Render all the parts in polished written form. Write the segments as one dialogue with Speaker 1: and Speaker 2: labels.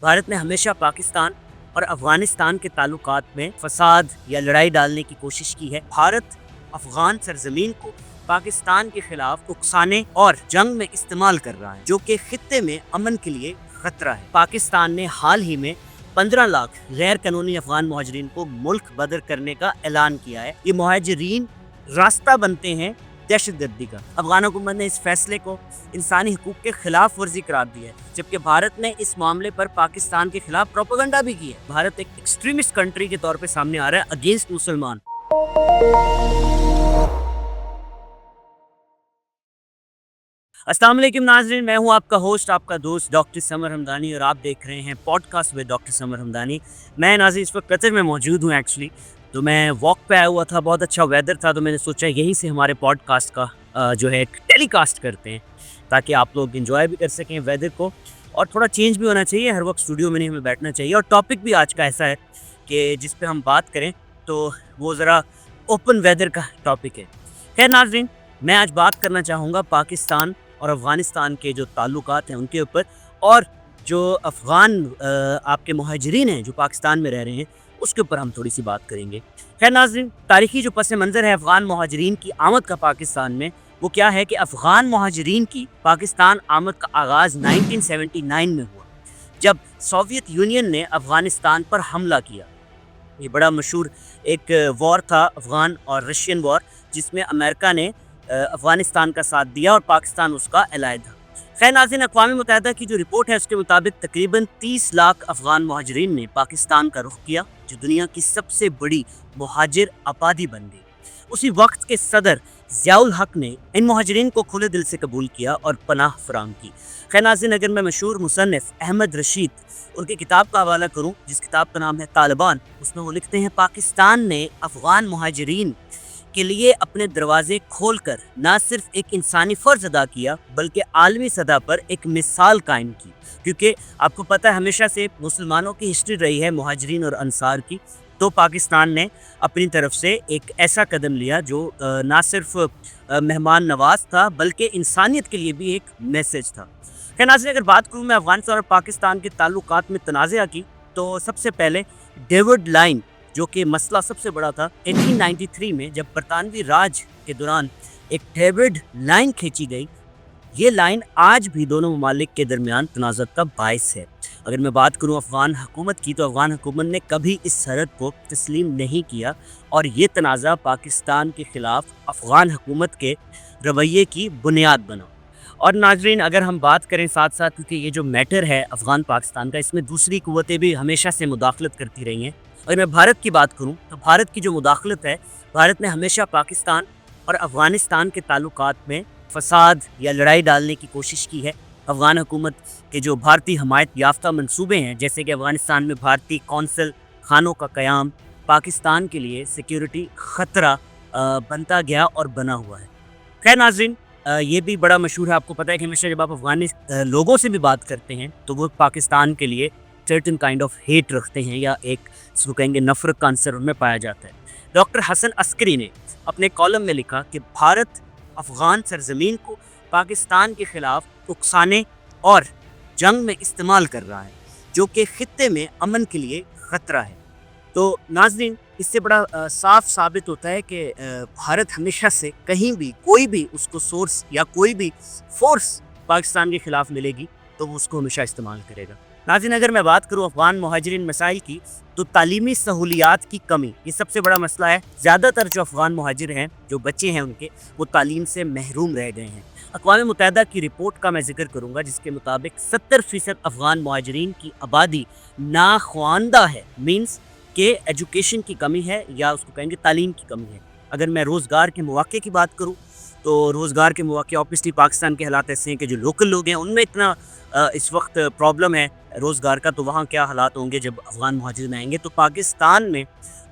Speaker 1: भारत ने हमेशा पाकिस्तान और अफगानिस्तान के ताल्लुकात में फसाद या लड़ाई डालने की कोशिश की है। भारत अफगान सरजमीन को पाकिस्तान के खिलाफ उकसाने और जंग में इस्तेमाल कर रहा है, जो कि खित्ते में अमन के लिए खतरा है। पाकिस्तान ने हाल ही में 15 लाख गैर कानूनी अफगान मुहाजिरीन को मुल्क बदर करने का ऐलान किया है। ये मुहाजिरीन रास्ता बनते हैं दहशतगर्दी का। अफगान हुकूमत ने इस फैसले को इंसानी हकूक के खिलाफ वर्जी करार दिया है, जबकि भारत ने इस मामले पर पाकिस्तान के खिलाफ प्रोपेगेंडा भी की है। भारत एक एक्सट्रीमिस्ट कंट्री के तौर पे सामने आ रहा है अगेंस्ट मुसलमान। अस्सलाम वालेकुम नाज़रीन, मैं हूं आपका होस्ट, आपका दोस्त डॉक्टर समर हमदानी और आप देख रहे हैं podcast with doctor Samar Hamdani. मैं नाज़रीन इस वक्त कतर में मौजूद हूं एक्चुअली, तो मैं वॉक पे आया हुआ था, बहुत अच्छा वेदर था, तो मैंने सोचा यहीं से हमारे पॉडकास्ट का जो है टेलीकास्ट करते हैं ताकि आप लोग इन्जॉय भी कर सकें वेदर को, और थोड़ा चेंज भी होना चाहिए। हर वक्त स्टूडियो में नहीं हमें बैठना चाहिए। और टॉपिक भी आज का ऐसा है कि जिस पे हम बात करें तो वो ज़रा ओपन वेदर का टॉपिक है। खैर नाज़रीन, मैं आज बात करना चाहूँगा पाकिस्तान और अफ़गानिस्तान के जो ताल्लुकात हैं उनके ऊपर, और जो अफ़गान आपके मुहाजिरीन हैं जो पाकिस्तान में रह रहे हैं उसके ऊपर हम थोड़ी सी बात करेंगे। खैर नाज़रीन, तारीखी जो पस मंज़र है अफ़गान मुहाजिरीन की आमद का पाकिस्तान में, वो क्या है कि अफ़गान मुहाजिरीन की पाकिस्तान आमद का आगाज़ 1979 में हुआ, जब सोवियत यूनियन ने अफ़गानिस्तान पर हमला किया। ये बड़ा मशहूर एक वॉर था, अफ़गान और रशियन वॉर, जिसमें अमेरिका ने अफ़गानिस्तान का साथ दिया और पाकिस्तान उसका एलाय था। खैर नाज़रीन, अक़वाम मुत्तहिदा की जो रिपोर्ट है उसके मुताबिक तकरीबन 30 लाख अफ़गान मुहाजिरीन ने पाकिस्तान का रुख किया, जो दुनिया की सबसे बड़ी मुहाजिर आबादी बन गई। उसी वक्त के सदर ज़ियाउल हक ने इन मुहाजिरीन को खुले दिल से कबूल किया और पनाह फराम की। खैर नाज़रीन, अगर मैं मशहूर मुसन्निफ़ अहमद रशीद उनकी किताब का हवाला करूँ, जिस किताब का नाम है तालिबान, उसमें वो लिखते हैं पाकिस्तान ने अफ़गान मुहाजिरीन के लिए अपने दरवाजे खोलकर ना सिर्फ एक इंसानी फ़र्ज़ अदा किया बल्कि आलमी सतह पर एक मिसाल कायम की। क्योंकि आपको पता है हमेशा से मुसलमानों की हिस्ट्री रही है मुहाजिरीन और अंसार की, तो पाकिस्तान ने अपनी तरफ से एक ऐसा कदम लिया जो ना सिर्फ मेहमान नवाज था बल्कि इंसानियत के लिए भी एक मैसेज था। खैर नाज़रीन, अगर बात करूँ मैं अफ़गानिस्तान और पाकिस्तान के ताल्लुकात में तनाज़ा की, तो सबसे पहले डेविड लाइन, जो कि मसला सबसे बड़ा था 1893 में जब बरतानवी राज के दौरान एक डेविड लाइन खींची गई। ये लाइन आज भी दोनों ममालिक के दरमियान तनाज़ुत का बायस है। अगर मैं बात करूं अफ़गान हुकूमत की, तो अफ़गान हुकूमत ने कभी इस सरहद को तस्लीम नहीं किया, और ये तनाज़ा पाकिस्तान के ख़िलाफ़ अफ़गान हुकूमत के रवैये की बुनियाद बना। और नाज़रीन, अगर हम बात करें साथ साथ, क्योंकि ये जो मैटर है अफ़गान पाकिस्तान का, इसमें दूसरी क़ुव्वतें भी हमेशा से मुदाखलत करती रही हैं। अगर मैं भारत की बात करूं तो भारत की जो मुदाखलत है, भारत ने हमेशा पाकिस्तान और अफ़गानिस्तान के ताल्लुकात में फसाद या लड़ाई डालने की कोशिश की है। अफ़गान हुकूमत के जो भारतीय हमायत याफ्ता मंसूबे हैं, जैसे कि अफ़गानिस्तान में भारतीय कौंसल खानों का क़याम, पाकिस्तान के लिए सिक्योरिटी ख़तरा बनता गया और बना हुआ है। खैर नाज़रीन, ये भी बड़ा मशहूर है, आपको पता है कि हमेशा जब आप अफ़गानी लोगों से भी बात करते हैं तो वो पाकिस्तान के लिए सर्टन काइंड ऑफ हेट रखते हैं, या एक इसको कहेंगे नफ़रत का अंसर उनमें पाया जाता है। डॉक्टर हसन अस्करी ने अपने कॉलम में लिखा कि भारत अफ़गान सरजमीन को पाकिस्तान के ख़िलाफ़ उकसाने और जंग में इस्तेमाल कर रहा है, जो कि खित्ते में अमन के लिए ख़तरा है। तो नाज़रीन, इससे बड़ा साफ साबित होता है कि भारत हमेशा से कहीं भी कोई भी उसको सोर्स या कोई भी फोर्स पाकिस्तान के ख़िलाफ़ मिलेगी तो वो उसको हमेशा इस्तेमाल करेगा। नाज़रीन, अगर मैं बात करूँ अफ़गान मुहाजिरीन मसाइल की, तो तालीमी सहूलियात की कमी ये सबसे बड़ा मसला है। ज़्यादातर जो अफ़गान मुहाजिर हैं, जो बच्चे हैं उनके, वो तालीम से महरूम रह गए हैं। अक़वाम मुत्तहिदा की रिपोर्ट का मैं ज़िक्र करूँगा, जिसके मुताबिक 70% अफ़गान मुहाजिरीन की आबादी नाख्वानदा है, मीन्स के एजुकेशन की कमी है, या उसको कहेंगे तालीम की कमी है। अगर मैं रोज़गार के मौक़े की बात करूँ तो रोज़गार के मौक़े ऑब्वियसली पाकिस्तान के हालात ऐसे हैं कि जो लोकल लोग हैं उनमें इतना इस वक्त प्रॉब्लम है रोज़गार का, तो वहाँ क्या हालात होंगे जब अफ़गान मुहाजिरीन आएंगे। तो पाकिस्तान में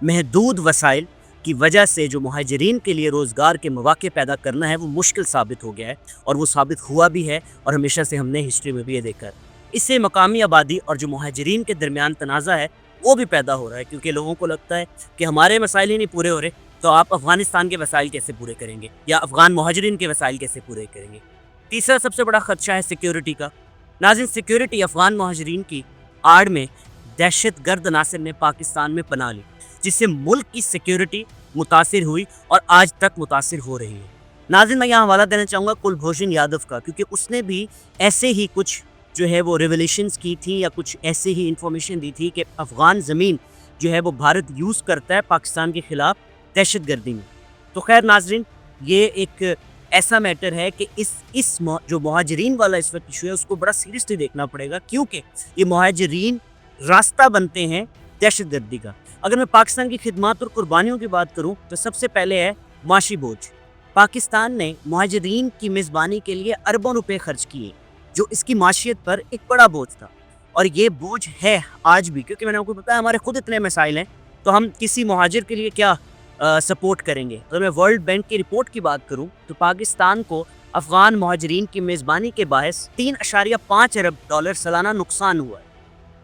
Speaker 1: महदूद वसाइल की वजह से जो मुहाजिरीन के लिए रोज़गार के मौक़े पैदा करना है वो मुश्किल साबित हो गया है, और वो साबित हुआ भी है, और हमेशा से हमने हिस्ट्री में भी ये देखा है। इससे मकामी आबादी और जो मुहाजिरीन के दरमियान तनाज़ा है वो भी पैदा हो रहा है, क्योंकि लोगों को लगता है कि हमारे मसाइल ही नहीं पूरे हो रहे, तो आप अफ़गानिस्तान के वसाइल कैसे पूरे करेंगे, या अफ़गान मुहाजिरीन के वसाइल कैसे पूरे करेंगे। तीसरा सबसे बड़ा ख़दशा है सिक्योरिटी का। नाज़रीन, सिक्योरिटी अफ़गान मुहाजिरीन की आड़ में दहशत गर्द अनासर ने पाकिस्तान में पनाह ली, जिससे मुल्क की सिक्योरिटी मुतासिर हुई और आज तक मुतासिर हो रही है। नाज़रीन, मैं यहाँ हवाला देना चाहूँगा कुलभूषण यादव का, क्योंकि उसने भी ऐसे ही कुछ जो है वो रिवलेशंस की थी या कुछ ऐसे ही इंफॉर्मेशन दी थी कि अफ़गान ज़मीन जो है वो भारत यूज़ करता है पाकिस्तान के ख़िलाफ़ दहशत गर्दी में। तो खैर नाज़रीन, ये एक ऐसा मैटर है कि जो मुहाजिरीन वाला इस वक्त इशू है उसको बड़ा सीरियसली देखना पड़ेगा, क्योंकि ये मुहाजिरीन रास्ता बनते हैं दहशत गर्दी का। अगर मैं पाकिस्तान की खिदमत और कुर्बानियों की बात करूँ तो सबसे पहले है माशी बोझ। पाकिस्तान ने मुहाजिरीन की मेज़बानी के लिए अरबों रुपए खर्च किए, जो इसकी माशियत पर एक बड़ा बोझ था, और ये बोझ है आज भी, क्योंकि मैंने आपको बताया हमारे खुद इतने मसाइल हैं, तो हम किसी मुहाजिर के लिए क्या सपोर्ट करेंगे। अगर मैं वर्ल्ड बैंक की रिपोर्ट की बात करूं तो पाकिस्तान को अफ़गान मुहाजिरीन की मेज़बानी के बायस 3.5 अरब डॉलर सालाना नुकसान हुआ है।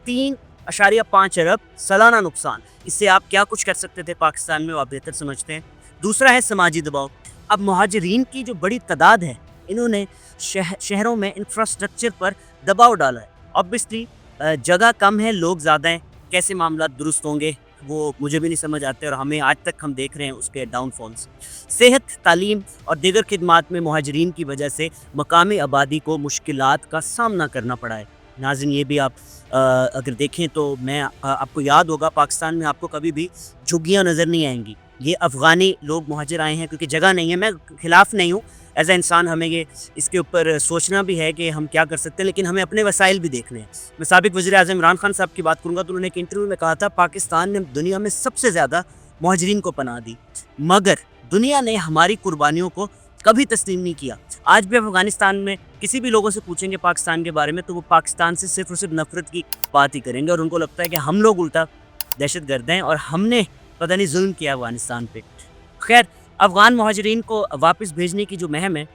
Speaker 1: 3.5 अरब सालाना नुकसान। इससे आप क्या कुछ कर सकते थे पाकिस्तान में, वो आप बेहतर समझते हैं। दूसरा है समाजी दबाव। अब मुहाजिरीन की जो बड़ी तादाद है, इन्होंने शहरों में इंफ्रास्ट्रक्चर पर दबाव डाला है। ऑब्वियसली जगह कम है, लोग ज़्यादा हैं, कैसे मामला दुरुस्त होंगे वो मुझे भी नहीं समझ आते, और हमें आज तक हम देख रहे हैं उसके डाउनफॉल्स। सेहत, तालीम और दीगर खिदमात में मुहाजिरीन की वजह से मकामी आबादी को मुश्किलात का सामना करना पड़ा है। नाज़रीन, ये भी आप अगर देखें तो आपको याद होगा पाकिस्तान में आपको कभी भी झुग्गियाँ नज़र नहीं आएंगी। ये अफ़गानी लोग मुहाजिर आए हैं क्योंकि जगह नहीं है। मैं ख़िलाफ़ नहीं हूँ, एज़ ए इंसान हमें ये इसके ऊपर सोचना भी है कि हम क्या कर सकते हैं, लेकिन हमें अपने वसाइल भी देखने हैं। मैं साबिक़ वज़ीर-ए-आज़म इमरान खान साहब की बात करूँगा तो उन्होंने एक इंटरव्यू में कहा था पाकिस्तान ने दुनिया में सबसे ज़्यादा मुहाजिरीन को पनाह दी, मगर दुनिया ने हमारी कुर्बानियों को कभी तस्लीम नहीं किया। आज भी अफ़गानिस्तान में किसी भी लोगों से पूछेंगे पाकिस्तान के बारे में तो वो पाकिस्तान से सिर्फ और सिर्फ नफ़रत की बात ही करेंगे, और उनको लगता है कि हम लोग उल्टा दहशत गर्द हैं और हमने पता नहीं जुल्म किया अफ़गानिस्तान पे। खैर, अफ़गान मुहाजिरीन को वापस भेजने की जो मुहिम है,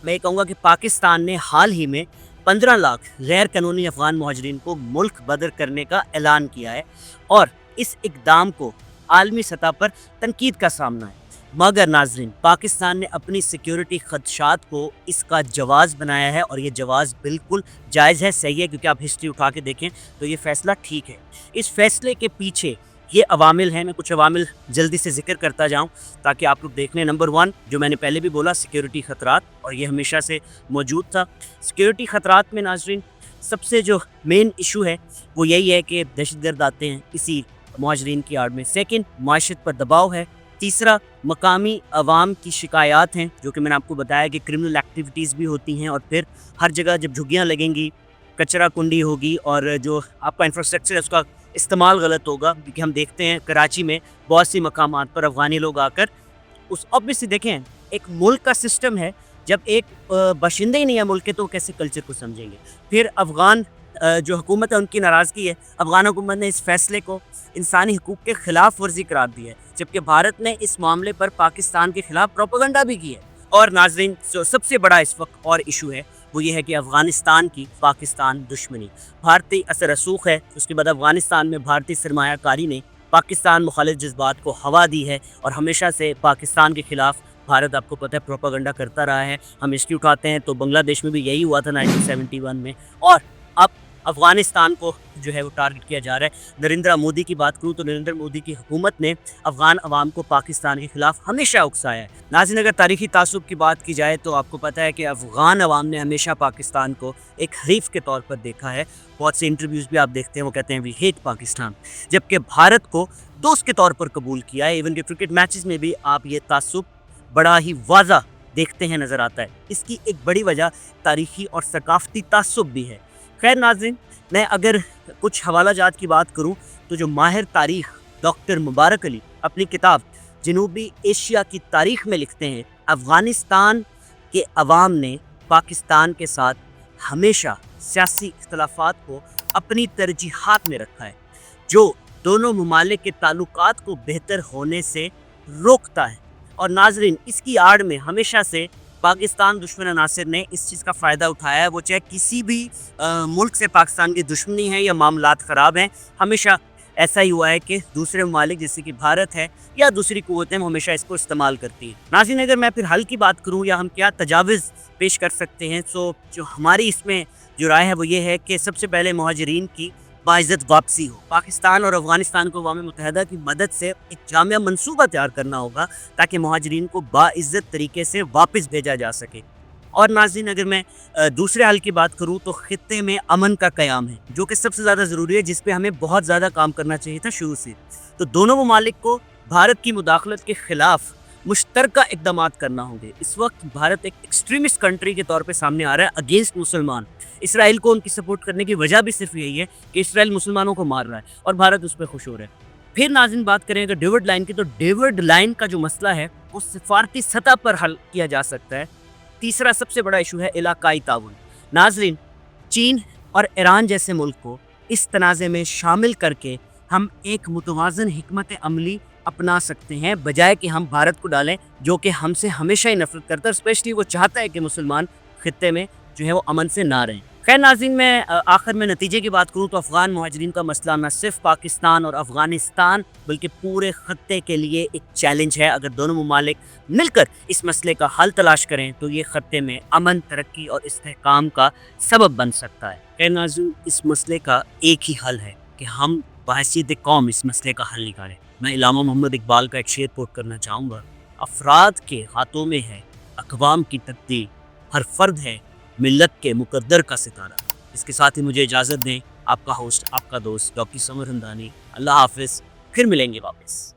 Speaker 1: मैं ये कहूँगा कि पाकिस्तान ने हाल ही में 15 लाख गैर कानूनी अफ़गान मुहाजिरीन को मुल्क बदर करने का ऐलान किया है, और इस इक़दाम को आलमी सतह पर तनकीद का सामना है। मगर नाज़रीन, पाकिस्तान ने अपनी सिक्योरिटी ख़दशात को इसका जवाज़ बनाया है, और ये जवाज़ बिल्कुल जायज़ है, सही है, क्योंकि आप हिस्ट्री उठा के देखें तो ये फ़ैसला ठीक है। इस फ़ैसले के पीछे ये अवामिल हैं, मैं कुछ अवामिल जल्दी से ज़िक्र करता जाऊँ ताकि आप लोग देख लें। नंबर 1, जो मैंने पहले भी बोला, सिक्योरिटी ख़तरात, और ये हमेशा से मौजूद था। सिक्योरिटी ख़तरात में नाज़रीन सबसे जो मेन इशू है वो यही है कि दहशतगर्द आते हैं इसी मुहाजिरीन की आड़ में। सेकंड, माशत पर दबाव है। तीसरा, मकामी अवाम की शिकायत हैं, जो कि मैंने आपको बताया कि क्रिमिनल एक्टिविटीज़ भी होती हैं, और फिर हर जगह जब झुग्गियाँ लगेंगी, कचरा कुंडी होगी, और जो आपका इंफ्रास्ट्रक्चर है उसका इस्तेमाल गलत होगा, क्योंकि हम देखते हैं कराची में बहुत सी मकामात पर अफ़गानी लोग आकर ऑब्वियसली देखें, एक मुल्क का सिस्टम है, जब एक बाशिंदे ही नहीं है मुल्क के तो कैसे कल्चर को समझेंगे। फिर अफ़गान जो हुकूमत है उनकी नाराज़गी है। अफ़गान हुकूमत ने इस फैसले को इंसानी हकूक़ के ख़िलाफ़ वर्जी करार दी है, जबकि भारत ने इस मामले पर पाकिस्तान के ख़िलाफ़ प्रोपेगेंडा भी की है। और नाज़रीन, जो सबसे बड़ा इस वक्त और इशू है वो ये है कि अफ़गानिस्तान की पाकिस्तान दुश्मनी भारतीय असर रसूख है। उसके बाद अफ़गानिस्तान में भारतीय सरमायाकारी ने पाकिस्तान मुखालिफ जज्बात को हवा दी है, और हमेशा से पाकिस्तान के ख़िलाफ़ भारत, आपको पता है, प्रोपेगेंडा करता रहा है। हम हिस्ट्री उठाते हैं तो बांग्लादेश में भी यही हुआ था 1971 में, और अब अफ़गानिस्तान को जो है वो टारगेट किया जा रहा है। नरेंद्र मोदी की बात करूँ तो नरेंद्र मोदी की हुकूमत ने अफ़गान अवाम को पाकिस्तान के ख़िलाफ़ हमेशा उकसाया है। नाज़रीन, अगर तारीख़ी तासुब की बात की जाए तो आपको पता है कि अफ़गान अवाम ने हमेशा पाकिस्तान को एक हरीफ के तौर पर देखा है। बहुत से इंटरव्यूज़ भी आप देखते हैं, वो कहते हैं वी हेट पाकिस्तान, जबकि भारत को दोस्त के तौर पर कबूल किया है। इवन के क्रिकेट मैचेस में भी आप ये तासुब बड़ा ही वाज़ा देखते हैं, नज़र आता है। इसकी एक बड़ी वजह तारीख़ी और सकाफ़ती तासुब भी है। खैर नाज़रीन, मैं अगर कुछ हवाला जात की बात करूं तो जो माहिर तारीख़ डॉक्टर मुबारक अली अपनी किताब जनूबी एशिया की तारीख़ में लिखते हैं, अफ़गानिस्तान के अवाम ने पाकिस्तान के साथ हमेशा सियासी इख्तलाफात को अपनी तरजीहात में रखा है, जो दोनों ममालिक के ताल्लुकात को बेहतर होने से रोकता है। और नाज़रीन, इसकी आड़ में हमेशा से पाकिस्तान दुश्मन अनासर ने इस चीज़ का फ़ायदा उठाया है। वो चाहे किसी भी मुल्क से पाकिस्तान की दुश्मनी है या मामलात ख़राब हैं, हमेशा ऐसा ही हुआ है कि दूसरे ममालिक जैसे कि भारत है या दूसरी क़ुव्वतें हमेशा इसको इस्तेमाल करती हैं। नाज़रीन, अगर मैं फिर हल की बात करूँ या हम क्या तजाविज़ पेश कर सकते हैं, तो जो हमारी इसमें जो राय है वो ये है कि सबसे पहले मुहाजिरीन की बाइज़्ज़त वापसी हो। पाकिस्तान और अफ़गानिस्तान को अक़वाम मुत्तहिदा की मदद से एक जामिया मंसूबा तैयार करना होगा ताकि मुहाजिरीन को बाइज़्ज़त तरीके से वापस भेजा जा सके। और नाज़रीन, अगर मैं दूसरे हल की बात करूँ तो ख़ित्ते में अमन का क़याम है, जो कि सबसे ज़्यादा ज़रूरी है, जिस पे हमें बहुत ज़्यादा काम करना चाहिए था शुरू से। तो दोनों ममालिक को भारत की मुदाखलत के ख़िलाफ़ मुश्तरका इक़दामात करना होंगे। इस वक्त भारत एक एक्सट्रीमिस्ट कंट्री के तौर पे सामने आ रहा है अगेंस्ट मुसलमान। इसराइल को उनकी सपोर्ट करने की वजह भी सिर्फ यही है कि इसराइल मुसलमानों को मार रहा है और भारत उस पर खुश हो रहा है। फिर नाज़रीन, बात करें अगर डिविड लाइन की, तो डिविड लाइन का जो मसला है वो सिफारती सतह पर हल किया जा सकता है। तीसरा सबसे बड़ा इशू है इलाकाई ताउन। नाज़रीन, चीन और ईरान जैसे मुल्क को इस तनाज़े में शामिल करके हम एक मुतवाज़न हिकमत अमली अपना सकते हैं, बजाय कि हम भारत को डालें जो कि हमसे हमेशा ही नफरत करता है। स्पेशली वो चाहता है कि मुसलमान खित्ते में जो है वो अमन से ना रहें। खैर नाज़रीन, मैं आखिर में नतीजे की बात करूँ तो अफ़गान मुहाजिरीन का मसला न सिर्फ पाकिस्तान और अफ़गानिस्तान बल्कि पूरे खत्ते के लिए एक चैलेंज है। अगर दोनों ममालिक मिलकर इस मसले का हल तलाश करें तो ये खत्ते में अमन, तरक्की और इस्तेहकाम का सबब बन सकता है। खैर नाज़रीन, इस मसले का एक ही हल है कि हम बहैसियत कौम इस मसले का हल निकालें। मैं इलामा मोहम्मद इकबाल का एक शेर कोट करना चाहूँगा, अफराद के हाथों में है अक़वाम की तकदीर, हर फर्द है मिल्लत के मुकद्दर का सितारा। इसके साथ ही मुझे इजाज़त दें। आपका होस्ट, आपका दोस्त डॉक्टर समर हमदानी। अल्लाह हाफ़िज़, फिर मिलेंगे वापस।